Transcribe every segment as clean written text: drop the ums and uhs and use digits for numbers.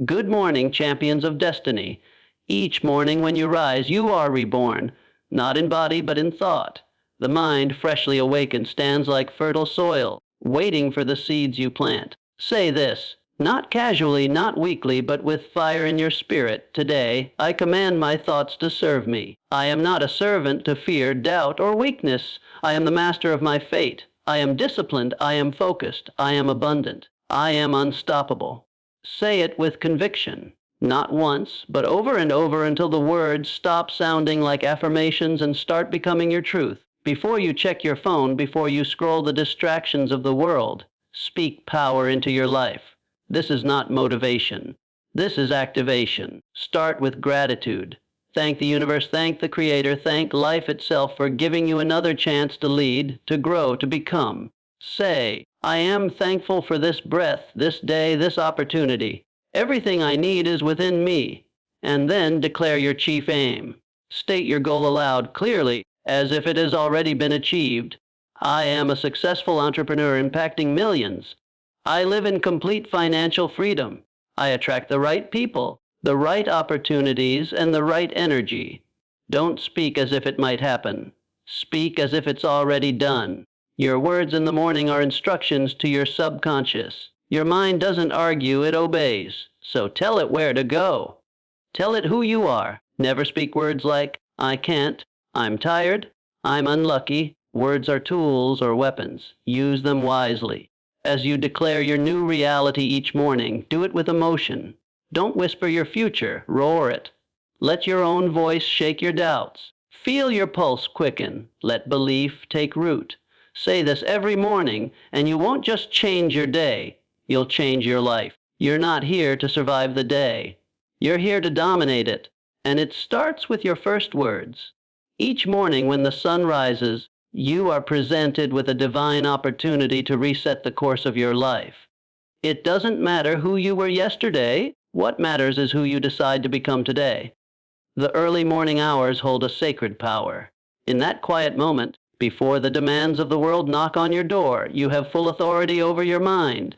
Good morning, champions of destiny. Each morning when you rise, you are reborn, not in body but in thought. The mind, freshly awakened, stands like fertile soil, waiting for the seeds you plant. Say this, not casually, not weakly, but with fire in your spirit. Today, I command my thoughts to serve me. I am not a servant to fear, doubt, or weakness. I am the master of my fate. I am disciplined. I am focused. I am abundant. I am unstoppable. Say it with conviction, not once, but over and over until the words stop sounding like affirmations and start becoming your truth. Before you check your phone, before you scroll the distractions of the world, speak power into your life. This is not motivation. This is activation. Start with gratitude. Thank the universe, thank the Creator, thank life itself for giving you another chance to lead, to grow, to become. Say, I am thankful for this breath, this day, this opportunity. Everything I need is within me. And then declare your chief aim. State your goal aloud, clearly, as if it has already been achieved. I am a successful entrepreneur impacting millions. I live in complete financial freedom. I attract the right people, the right opportunities, and the right energy. Don't speak as if it might happen. Speak as if it's already done. Your words in the morning are instructions to your subconscious. Your mind doesn't argue, it obeys. So tell it where to go. Tell it who you are. Never speak words like, I can't, I'm tired, I'm unlucky. Words are tools or weapons. Use them wisely. As you declare your new reality each morning, do it with emotion. Don't whisper your future, roar it. Let your own voice shake your doubts. Feel your pulse quicken. Let belief take root. Say this every morning, and you won't just change your day, you'll change your life. You're not here to survive the day. You're here to dominate it. And it starts with your first words. Each morning when the sun rises, you are presented with a divine opportunity to reset the course of your life. It doesn't matter who you were yesterday. What matters is who you decide to become today. The early morning hours hold a sacred power. In that quiet moment, before the demands of the world knock on your door, you have full authority over your mind.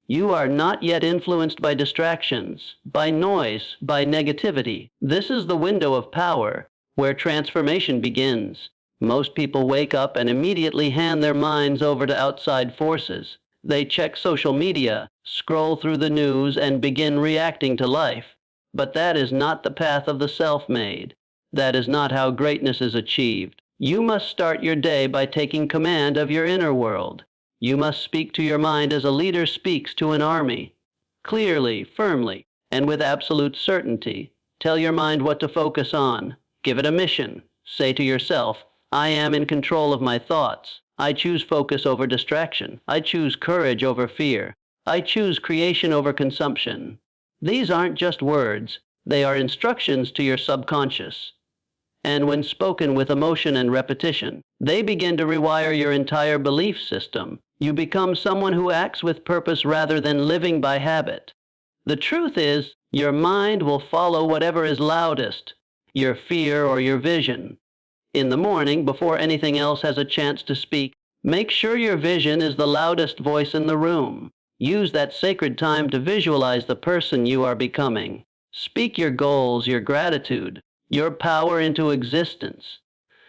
You are not yet influenced by distractions, by noise, by negativity. This is the window of power, where transformation begins. Most people wake up and immediately hand their minds over to outside forces. They check social media, scroll through the news, and begin reacting to life. But that is not the path of the self-made. That is not how greatness is achieved. You must start your day by taking command of your inner world. You must speak to your mind as a leader speaks to an army. Clearly, firmly, and with absolute certainty. Tell your mind what to focus on. Give it a mission. Say to yourself, I am in control of my thoughts. I choose focus over distraction. I choose courage over fear. I choose creation over consumption. These aren't just words. They are instructions to your subconscious. And when spoken with emotion and repetition, they begin to rewire your entire belief system. You become someone who acts with purpose rather than living by habit. The truth is, your mind will follow whatever is loudest, your fear or your vision. In the morning, before anything else has a chance to speak, make sure your vision is the loudest voice in the room. Use that sacred time to visualize the person you are becoming. Speak your goals, your gratitude, your power into existence.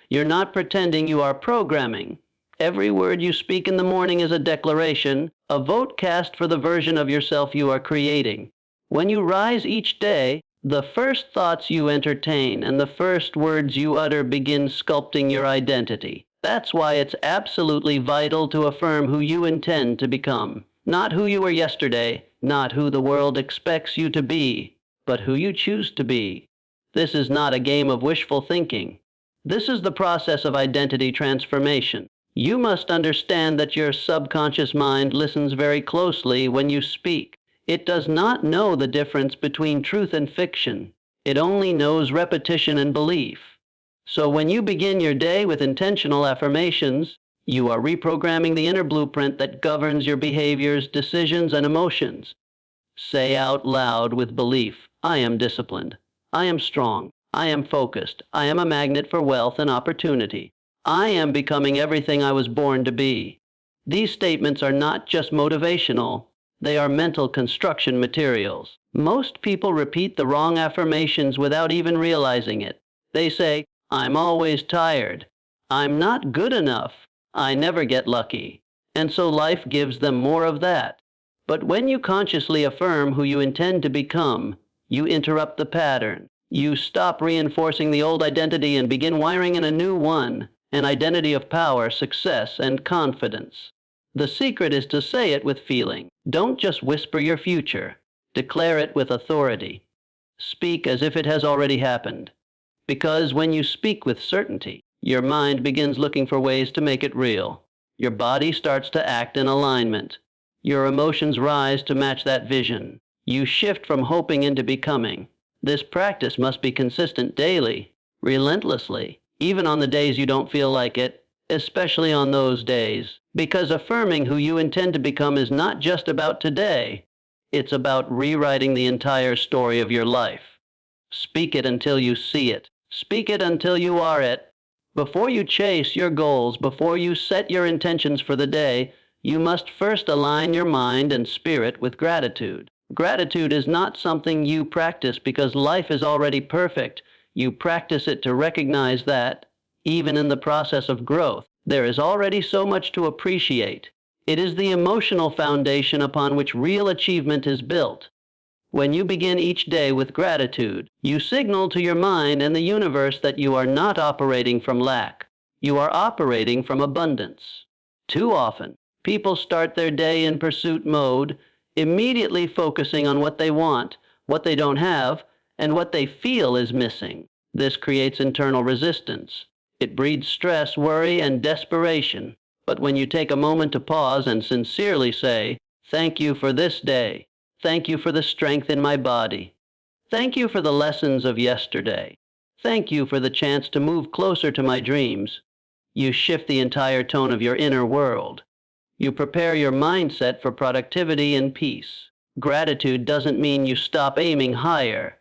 You're not pretending, you are programming. Every word you speak in the morning is a declaration, a vote cast for the version of yourself you are creating. When you rise each day, the first thoughts you entertain and the first words you utter begin sculpting your identity. That's why it's absolutely vital to affirm who you intend to become. Not who you were yesterday, not who the world expects you to be, but who you choose to be. This is not a game of wishful thinking. This is the process of identity transformation. You must understand that your subconscious mind listens very closely when you speak. It does not know the difference between truth and fiction. It only knows repetition and belief. So when you begin your day with intentional affirmations, you are reprogramming the inner blueprint that governs your behaviors, decisions, and emotions. Say out loud with belief, I am disciplined. I am strong. I am focused. I am a magnet for wealth and opportunity. I am becoming everything I was born to be. These statements are not just motivational. They are mental construction materials. Most people repeat the wrong affirmations without even realizing it. They say, "I'm always tired," "I'm not good enough," "I never get lucky." And so life gives them more of that. But when you consciously affirm who you intend to become, you interrupt the pattern. You stop reinforcing the old identity and begin wiring in a new one, an identity of power, success, and confidence. The secret is to say it with feeling. Don't just whisper your future. Declare it with authority. Speak as if it has already happened. Because when you speak with certainty, your mind begins looking for ways to make it real. Your body starts to act in alignment. Your emotions rise to match that vision. You shift from hoping into becoming. This practice must be consistent daily, relentlessly, even on the days you don't feel like it, especially on those days. Because affirming who you intend to become is not just about today. It's about rewriting the entire story of your life. Speak it until you see it. Speak it until you are it. Before you chase your goals, before you set your intentions for the day, you must first align your mind and spirit with gratitude. Gratitude is not something you practice because life is already perfect. You practice it to recognize that, even in the process of growth, there is already so much to appreciate. It is the emotional foundation upon which real achievement is built. When you begin each day with gratitude, you signal to your mind and the universe that you are not operating from lack. You are operating from abundance. Too often, people start their day in pursuit mode, immediately focusing on what they want, what they don't have, and what they feel is missing. This creates internal resistance. It breeds stress, worry, and desperation. But when you take a moment to pause and sincerely say, "Thank you for this day. Thank you for the strength in my body. Thank you for the lessons of yesterday. Thank you for the chance to move closer to my dreams," you shift the entire tone of your inner world. You prepare your mindset for productivity and peace. Gratitude doesn't mean you stop aiming higher.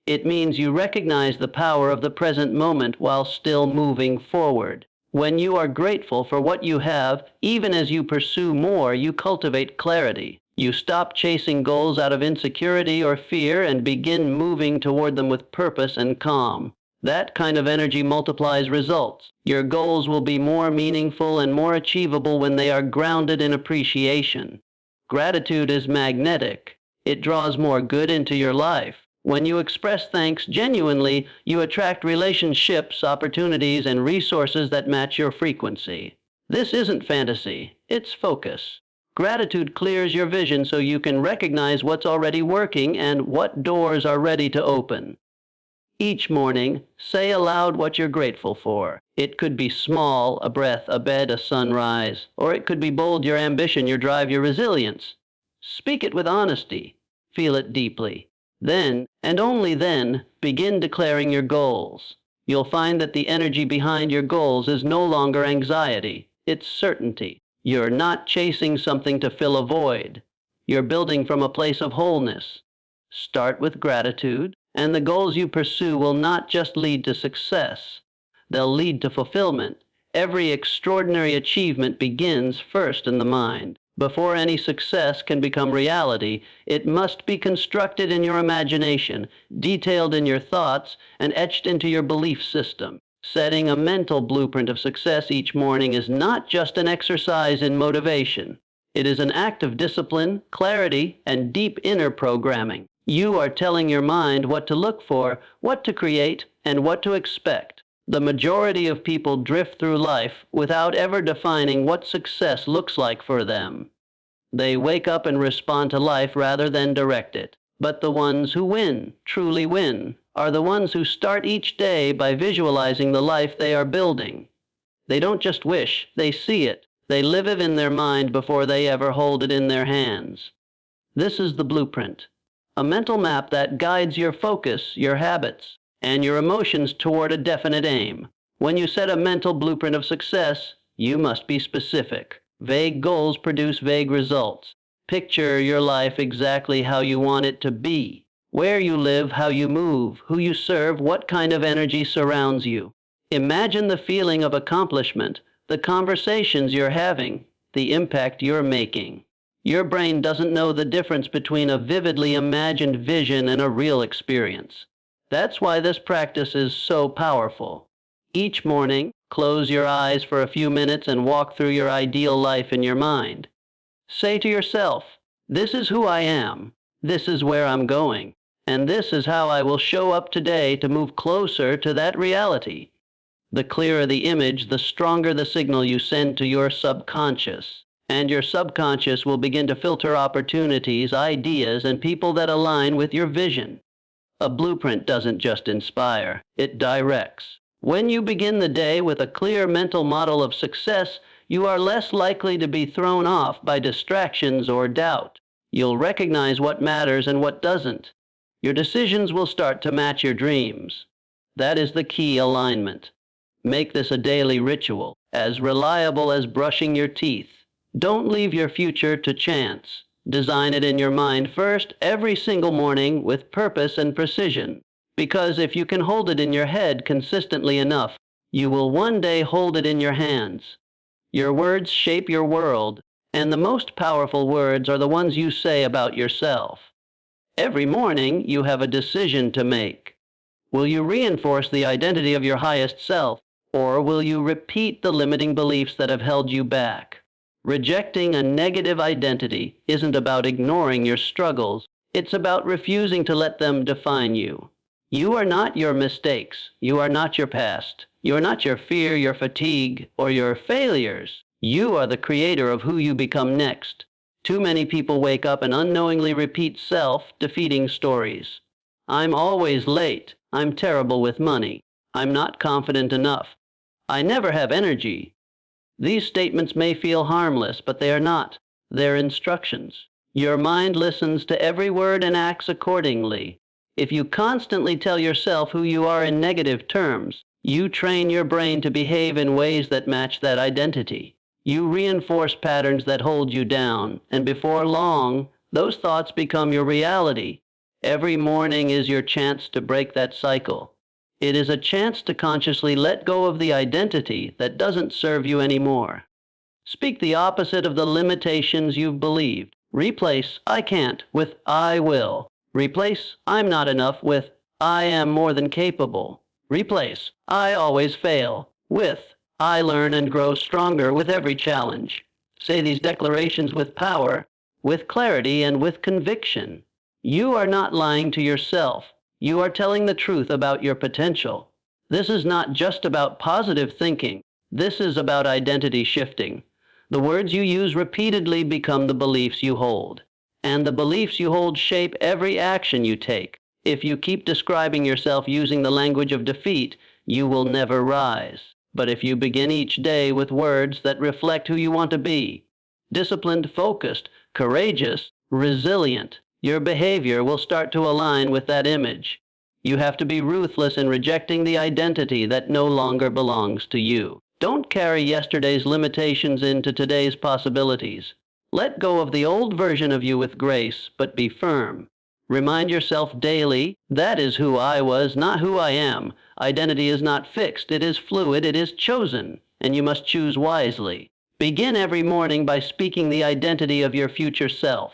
It means you recognize the power of the present moment while still moving forward. When you are grateful for what you have, even as you pursue more, you cultivate clarity. You stop chasing goals out of insecurity or fear and begin moving toward them with purpose and calm. That kind of energy multiplies results. Your goals will be more meaningful and more achievable when they are grounded in appreciation. Gratitude is magnetic. It draws more good into your life. When you express thanks genuinely, you attract relationships, opportunities, and resources that match your frequency. This isn't fantasy, it's focus. Gratitude clears your vision so you can recognize what's already working and what doors are ready to open. Each morning, say aloud what you're grateful for. It could be small, a breath, a bed, a sunrise, or it could be bold, your ambition, your drive, your resilience. Speak it with honesty. Feel it deeply. Then, and only then, begin declaring your goals. You'll find that the energy behind your goals is no longer anxiety, it's certainty. You're not chasing something to fill a void. You're building from a place of wholeness. Start with gratitude, and the goals you pursue will not just lead to success. They'll lead to fulfillment. Every extraordinary achievement begins first in the mind. Before any success can become reality, it must be constructed in your imagination, detailed in your thoughts, and etched into your belief system. Setting a mental blueprint of success each morning is not just an exercise in motivation. It is an act of discipline, clarity, and deep inner programming. You are telling your mind what to look for, what to create, and what to expect. The majority of people drift through life without ever defining what success looks like for them. They wake up and respond to life rather than direct it. But the ones who win, truly win, are the ones who start each day by visualizing the life they are building. They don't just wish, they see it. They live it in their mind before they ever hold it in their hands. This is the blueprint, a mental map that guides your focus, your habits, and your emotions toward a definite aim. When you set a mental blueprint of success, you must be specific. Vague goals produce vague results. Picture your life exactly how you want it to be. Where you live, how you move, who you serve, what kind of energy surrounds you. Imagine the feeling of accomplishment, the conversations you're having, the impact you're making. Your brain doesn't know the difference between a vividly imagined vision and a real experience. That's why this practice is so powerful. Each morning, close your eyes for a few minutes and walk through your ideal life in your mind. Say to yourself, "This is who I am, this is where I'm going, and this is how I will show up today to move closer to that reality." The clearer the image, the stronger the signal you send to your subconscious. And your subconscious will begin to filter opportunities, ideas, and people that align with your vision. A blueprint doesn't just inspire, it directs. When you begin the day with a clear mental model of success, you are less likely to be thrown off by distractions or doubt. You'll recognize what matters and what doesn't. Your decisions will start to match your dreams. That is the key alignment. Make this a daily ritual, as reliable as brushing your teeth. Don't leave your future to chance. Design it in your mind first, every single morning, with purpose and precision. Because if you can hold it in your head consistently enough, you will one day hold it in your hands. Your words shape your world, and the most powerful words are the ones you say about yourself. Every morning, you have a decision to make. Will you reinforce the identity of your highest self, or will you repeat the limiting beliefs that have held you back? Rejecting a negative identity isn't about ignoring your struggles. It's about refusing to let them define you. You are not your mistakes. You are not your past. You are not your fear, your fatigue, or your failures. You are the creator of who you become next. Too many people wake up and unknowingly repeat self-defeating stories. I'm always late. I'm terrible with money. I'm not confident enough. I never have energy. These statements may feel harmless, but they are not. They're instructions. Your mind listens to every word and acts accordingly. If you constantly tell yourself who you are in negative terms, you train your brain to behave in ways that match that identity. You reinforce patterns that hold you down, and before long, those thoughts become your reality. Every morning is your chance to break that cycle. It is a chance to consciously let go of the identity that doesn't serve you anymore. Speak the opposite of the limitations you've believed. Replace "I can't" with "I will." Replace "I'm not enough" with "I am more than capable." Replace "I always fail" with "I learn and grow stronger with every challenge." Say these declarations with power, with clarity, and with conviction. You are not lying to yourself. You are telling the truth about your potential. This is not just about positive thinking. This is about identity shifting. The words you use repeatedly become the beliefs you hold. And the beliefs you hold shape every action you take. If you keep describing yourself using the language of defeat, you will never rise. But if you begin each day with words that reflect who you want to be, disciplined, focused, courageous, resilient, your behavior will start to align with that image. You have to be ruthless in rejecting the identity that no longer belongs to you. Don't carry yesterday's limitations into today's possibilities. Let go of the old version of you with grace, but be firm. Remind yourself daily, that is who I was, not who I am. Identity is not fixed, it is fluid, it is chosen, and you must choose wisely. Begin every morning by speaking the identity of your future self.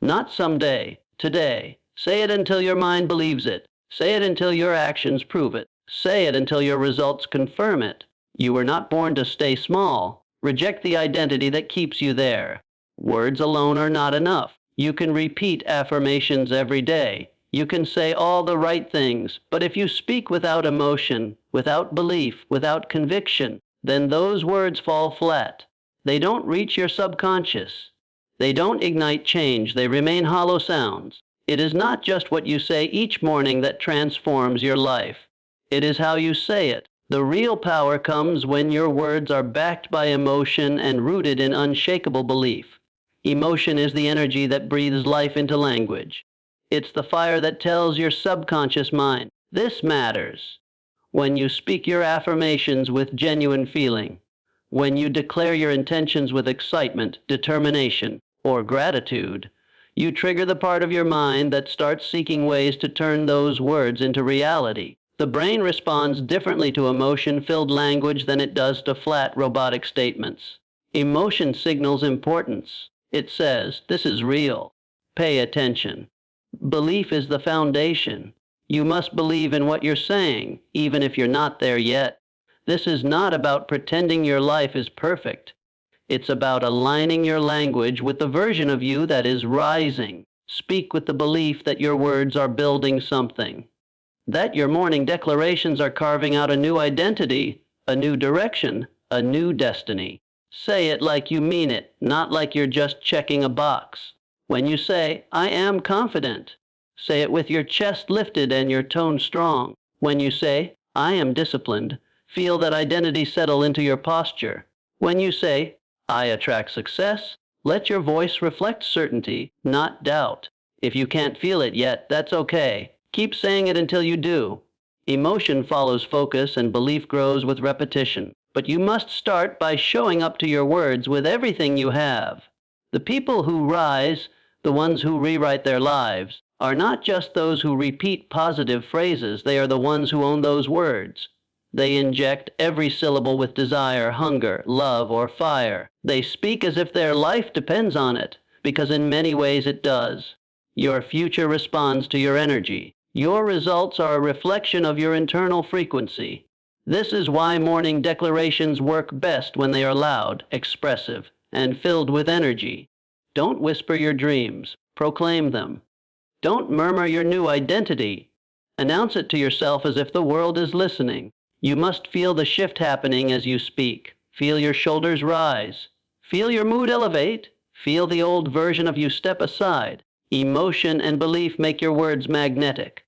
Not someday, today. Say it until your mind believes it. Say it until your actions prove it. Say it until your results confirm it. You were not born to stay small. Reject the identity that keeps you there. Words alone are not enough. You can repeat affirmations every day. You can say all the right things, but if you speak without emotion, without belief, without conviction, then those words fall flat. They don't reach your subconscious. They don't ignite change, they remain hollow sounds. It is not just what you say each morning that transforms your life. It is how you say it. The real power comes when your words are backed by emotion and rooted in unshakable belief. Emotion is the energy that breathes life into language. It's the fire that tells your subconscious mind, this matters. When you speak your affirmations with genuine feeling, when you declare your intentions with excitement, determination, or gratitude, you trigger the part of your mind that starts seeking ways to turn those words into reality. The brain responds differently to emotion-filled language than it does to flat, robotic statements. Emotion signals importance. It says, this is real. Pay attention. Belief is the foundation. You must believe in what you're saying, even if you're not there yet. This is not about pretending your life is perfect. It's about aligning your language with the version of you that is rising. Speak with the belief that your words are building something, that your morning declarations are carving out a new identity, a new direction, a new destiny. Say it like you mean it, not like you're just checking a box. When you say, I am confident, say it with your chest lifted and your tone strong. When you say, I am disciplined, feel that identity settle into your posture. When you say, I attract success, let your voice reflect certainty, not doubt. If you can't feel it yet, that's okay. Keep saying it until you do. Emotion follows focus and belief grows with repetition. But you must start by showing up to your words with everything you have. The people who rise, the ones who rewrite their lives, are not just those who repeat positive phrases. They are the ones who own those words. They inject every syllable with desire, hunger, love, or fire. They speak as if their life depends on it, because in many ways it does. Your future responds to your energy. Your results are a reflection of your internal frequency. This is why morning declarations work best when they are loud, expressive, and filled with energy. Don't whisper your dreams. Proclaim them. Don't murmur your new identity. Announce it to yourself as if the world is listening. You must feel the shift happening as you speak. Feel your shoulders rise. Feel your mood elevate. Feel the old version of you step aside. Emotion and belief make your words magnetic.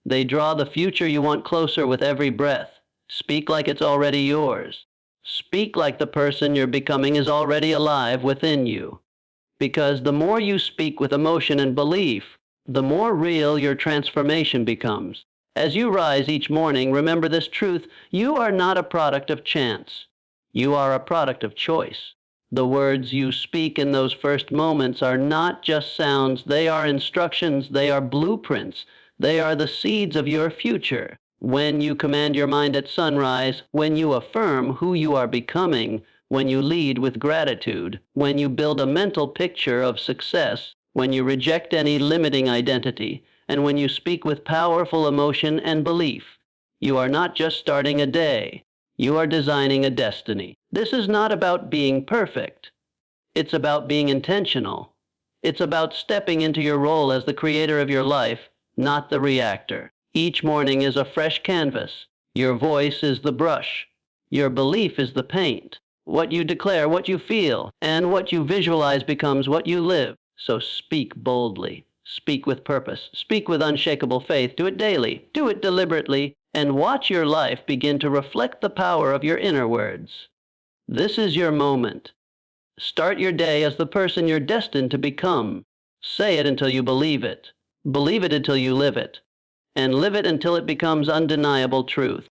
They draw the future you want closer with every breath. Speak like it's already yours. Speak like the person you're becoming is already alive within you. Because the more you speak with emotion and belief, the more real your transformation becomes. As you rise each morning, remember this truth: you are not a product of chance. You are a product of choice. The words you speak in those first moments are not just sounds. They are instructions. They are blueprints. They are the seeds of your future. When you command your mind at sunrise, when you affirm who you are becoming, when you lead with gratitude, when you build a mental picture of success, when you reject any limiting identity, and when you speak with powerful emotion and belief, you are not just starting a day. You are designing a destiny. This is not about being perfect. It's about being intentional. It's about stepping into your role as the creator of your life, not the reactor. Each morning is a fresh canvas. Your voice is the brush. Your belief is the paint. What you declare, what you feel, and what you visualize becomes what you live. So speak boldly. Speak with purpose. Speak with unshakable faith. Do it daily. Do it deliberately. And watch your life begin to reflect the power of your inner words. This is your moment. Start your day as the person you're destined to become. Say it until you believe it. Believe it until you live it. And live it until it becomes undeniable truth.